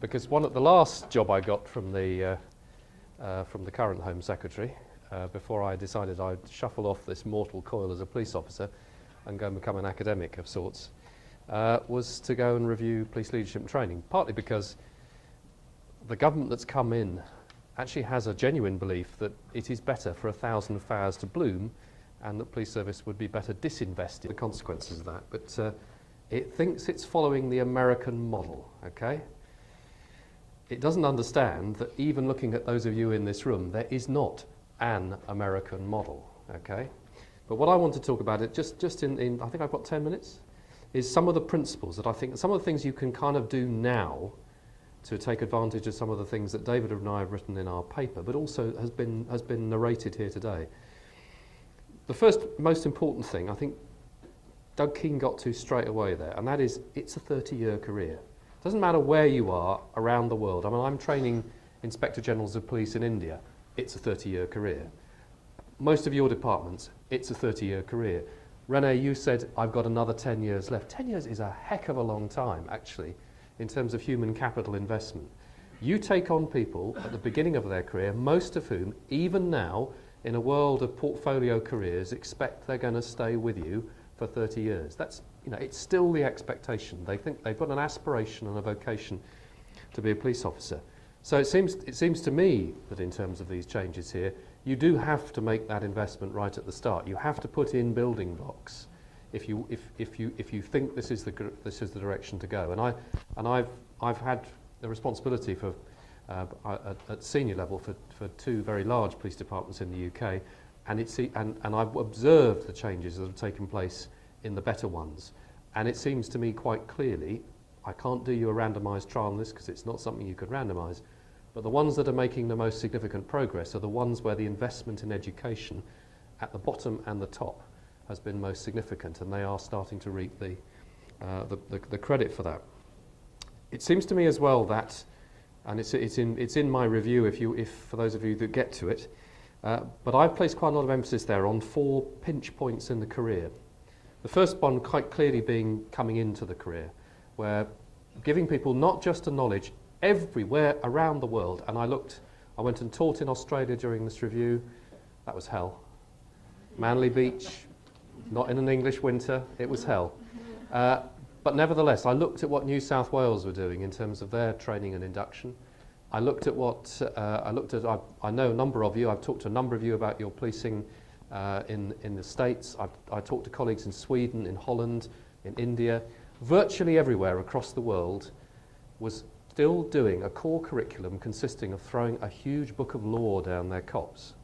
because the last job I got from the current Home Secretary, before I decided I'd shuffle off this mortal coil as a police officer and go and become an academic of sorts, was to go and review police leadership and training, partly because the government that's come in actually has a genuine belief that it is better for 1,000 fires to bloom and that police service would be better disinvested. The consequences of that, but it thinks it's following the American model, okay? It doesn't understand that even looking at those of you in this room, there is not an American model, okay? But what I want to talk about, I think I've got 10 minutes, is some of the principles that I think, some of the things you can kind of do now to take advantage of some of the things that David and I have written in our paper, but also has been narrated here today. The first most important thing, I think Doug Keane got to straight away there, and that is it's a 30-year career. It doesn't matter where you are around the world. I mean, I'm training Inspector Generals of Police in India. It's a 30-year career. Most of your departments, it's a 30-year career. Rene, you said, I've got another 10 years left. 10 years is a heck of a long time, actually, in terms of human capital investment. You take on people at the beginning of their career, most of whom, even now, in a world of portfolio careers, expect they're going to stay with you for 30 years. That's, it's still the expectation. They think they've got an aspiration and a vocation to be a police officer. So it seems to me that in terms of these changes here, you do have to make that investment right at the start. You have to put in building blocks if you think this is the direction to go. And I've had the responsibility for at senior level for two very large police departments in the UK, and I've observed the changes that have taken place in the better ones. And it seems to me quite clearly, I can't do you a randomised trial on this because it's not something you could randomise, but the ones that are making the most significant progress are the ones where the investment in education at the bottom and the top has been most significant, and they are starting to reap the credit for that. It seems to me as well that, and it's in my review if for those of you that get to it, but I've placed quite a lot of emphasis there on 4 pinch points in the career. The first one quite clearly being coming into the career, where giving people not just a knowledge everywhere around the world, and I went and taught in Australia during this review. That was hell. Manly Beach, not in an English winter, it was hell. But nevertheless, I looked at what New South Wales were doing in terms of their training and induction. I looked at I know a number of you, I've talked to a number of you about your policing in the States. I talked to colleagues in Sweden, in Holland, in India. Virtually everywhere across the world was still doing a core curriculum consisting of throwing a huge book of law down their cops.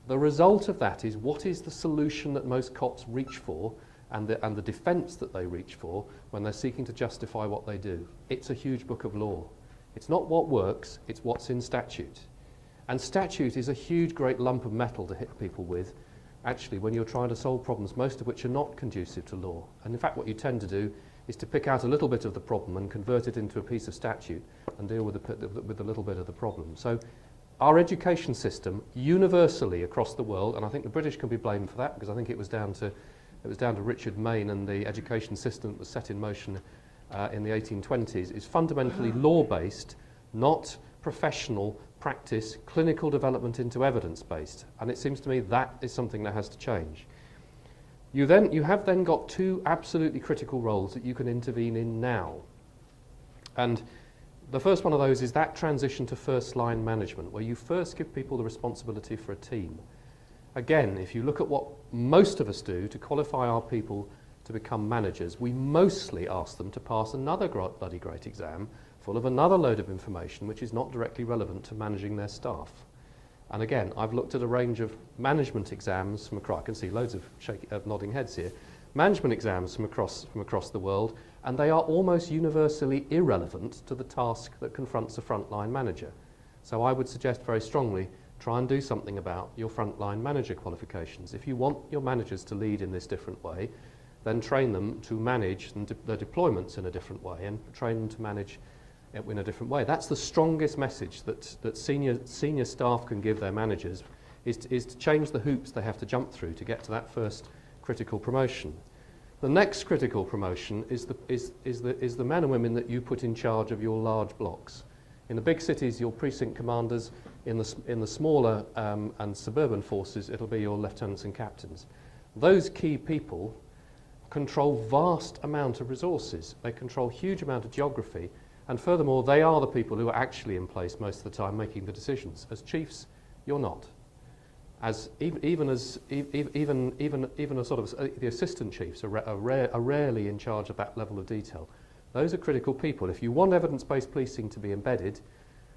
The result of that is, what is the solution that most cops reach for and the defence that they reach for when they're seeking to justify what they do? It's a huge book of law. It's not what works, it's what's in statute. And statute is a huge, great lump of metal to hit people with, actually, when you're trying to solve problems, most of which are not conducive to law. And in fact, what you tend to do is to pick out a little bit of the problem and convert it into a piece of statute and deal with a little bit of the problem. So our education system, universally across the world, and I think the British can be blamed for that, because I think it was down to Richard Mayne and the education system that was set in motion in the 1820s, is fundamentally law-based, not professional practice, clinical development into evidence-based. And it seems to me that is something that has to change. You have then got 2 absolutely critical roles that you can intervene in now. And the first one of those is that transition to first-line management, where you first give people the responsibility for a team. Again, if you look at what most of us do to qualify our people to become managers, we mostly ask them to pass another bloody great exam full of another load of information which is not directly relevant to managing their staff. And again, I've looked at a range of management exams from across, I can see loads of nodding heads here, management exams from across the world, and they are almost universally irrelevant to the task that confronts a frontline manager. So I would suggest very strongly, try and do something about your frontline manager qualifications. If you want your managers to lead in this different way, then train them to manage their deployments in a different way, and train them to manage it in a different way. That's the strongest message that senior staff can give their managers, is to change the hoops they have to jump through to get to that first critical promotion. The next critical promotion is the men and women that you put in charge of your large blocks. In the big cities, your precinct commanders. In the smaller and suburban forces, it'll be your lieutenants and captains. Those key people control vast amount of resources. They control huge amount of geography, and furthermore, they are the people who are actually in place most of the time making the decisions. As chiefs, you're not. As even a sort of the assistant chiefs are rarely in charge of that level of detail. Those are critical people. If you want evidence-based policing to be embedded,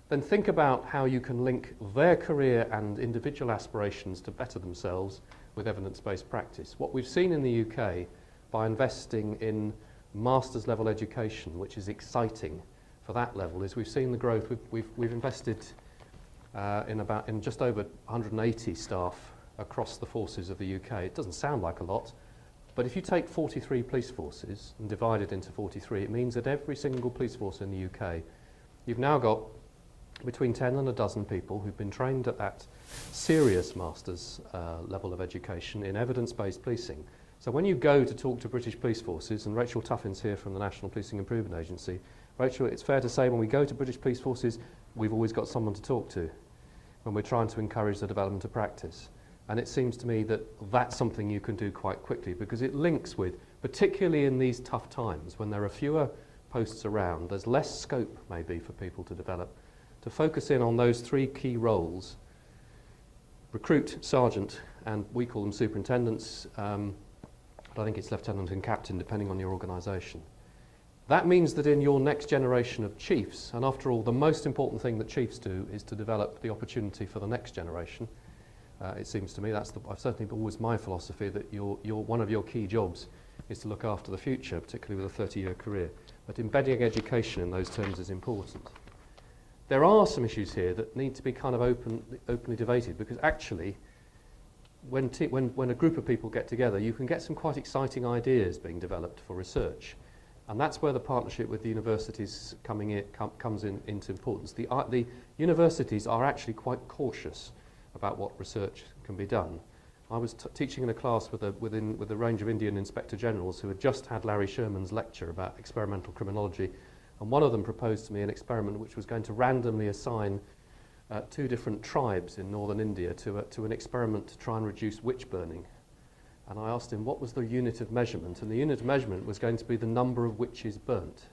then think about how you can link their career and individual aspirations to better themselves with evidence-based practice. What we've seen in the UK by investing in master's level education, which is exciting for that level, is we've seen the growth. We've invested in just over 180 staff across the forces of the UK. It doesn't sound like a lot, but if you take 43 police forces and divide it into 43, it means that every single police force in the UK, you've now got between 10 and a dozen people who've been trained at that serious master's level of education in evidence-based policing. So when you go to talk to British police forces, and Rachel Tuffin's here from the National Policing Improvement Agency, Rachel, it's fair to say when we go to British police forces, we've always got someone to talk to when we're trying to encourage the development of practice. And it seems to me that that's something you can do quite quickly, because it links with, particularly in these tough times, when there are fewer posts around, there's less scope maybe for people to develop, to focus in on those three key roles: recruit, sergeant, and we call them superintendents, but I think it's lieutenant and captain depending on your organisation. That means that in your next generation of chiefs, and after all the most important thing that chiefs do is to develop the opportunity for the next generation, it seems to me that's certainly always my philosophy, that one of your key jobs is to look after the future, particularly with a 30-year career. But embedding education in those terms is important. There are some issues here that need to be kind of openly debated, because actually when a group of people get together, you can get some quite exciting ideas being developed for research. And that's where the partnership with the universities comes into importance. The universities are actually quite cautious about what research can be done. I was teaching in a class with a range of Indian Inspector Generals who had just had Larry Sherman's lecture about experimental criminology, and one of them proposed to me an experiment which was going to randomly assign two different tribes in northern India to an experiment to try and reduce witch burning. And I asked him what was the unit of measurement, and the unit of measurement was going to be the number of witches burnt.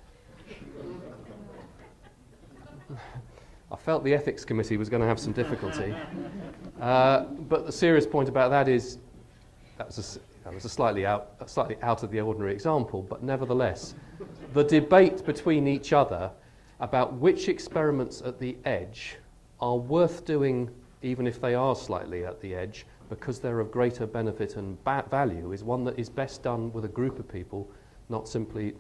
I felt the ethics committee was going to have some difficulty. But the serious point about that is that was a slightly out of the ordinary example, but nevertheless, the debate between each other about which experiments at the edge are worth doing, even if they are slightly at the edge, because they're of greater benefit and value, is one that is best done with a group of people, not simply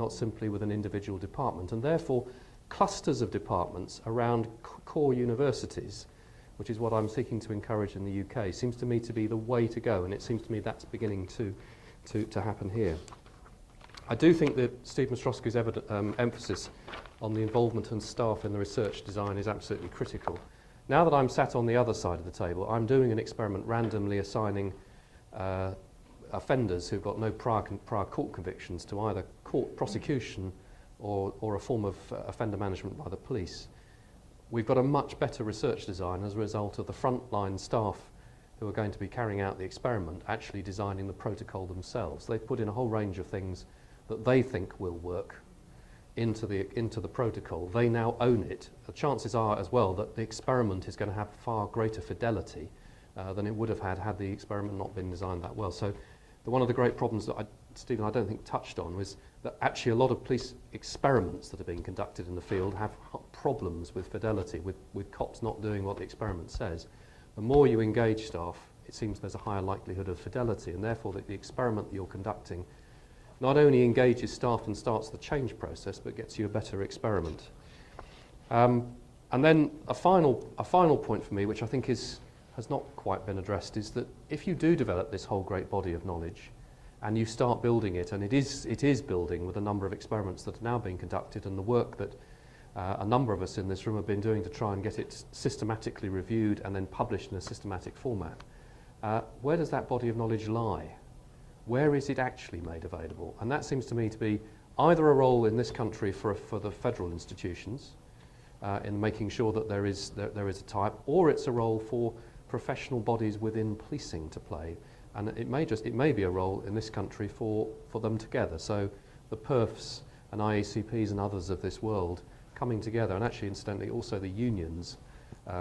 with an individual department. And therefore, clusters of departments around core universities, which is what I'm seeking to encourage in the UK, seems to me to be the way to go, and it seems to me that's beginning to happen here. I do think that Steve Ostrowski's emphasis on the involvement and staff in the research design is absolutely critical. Now that I'm sat on the other side of the table, I'm doing an experiment randomly assigning offenders who've got no prior court convictions to either court prosecution or a form of offender management by the police. We've got a much better research design as a result of the frontline staff who are going to be carrying out the experiment actually designing the protocol themselves. They've put in a whole range of things that they think will work into the protocol. They now own it. The chances are as well that the experiment is going to have far greater fidelity than it would have had the experiment not been designed that well. So one of the great problems that Stephen I don't think touched on was that actually a lot of police experiments that are being conducted in the field have problems with fidelity, with cops not doing what the experiment says. The more you engage staff, it seems there's a higher likelihood of fidelity, and therefore that the experiment that you're conducting not only engages staff and starts the change process, but gets you a better experiment. And then a final point for me, which I think has not quite been addressed, is that if you do develop this whole great body of knowledge, and you start building it, and it is building with a number of experiments that are now being conducted, and the work that a number of us in this room have been doing to try and get it systematically reviewed and then published in a systematic format, where does that body of knowledge lie? where is it actually made available? And that seems to me to be either a role in this country for the federal institutions in making sure that there is a type, or it's a role for professional bodies within policing to play. And it may be a role in this country for them together. So the PERFs and IACPs and others of this world coming together, and actually incidentally also the unions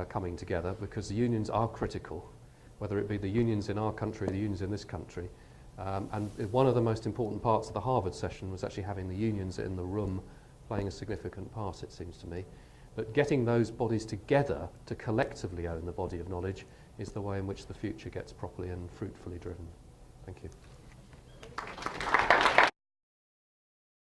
coming together, because the unions are critical, whether it be the unions in our country or the unions in this country. And one of the most important parts of the Harvard session was actually having the unions in the room playing a significant part, it seems to me. But getting those bodies together to collectively own the body of knowledge is the way in which the future gets properly and fruitfully driven. Thank you.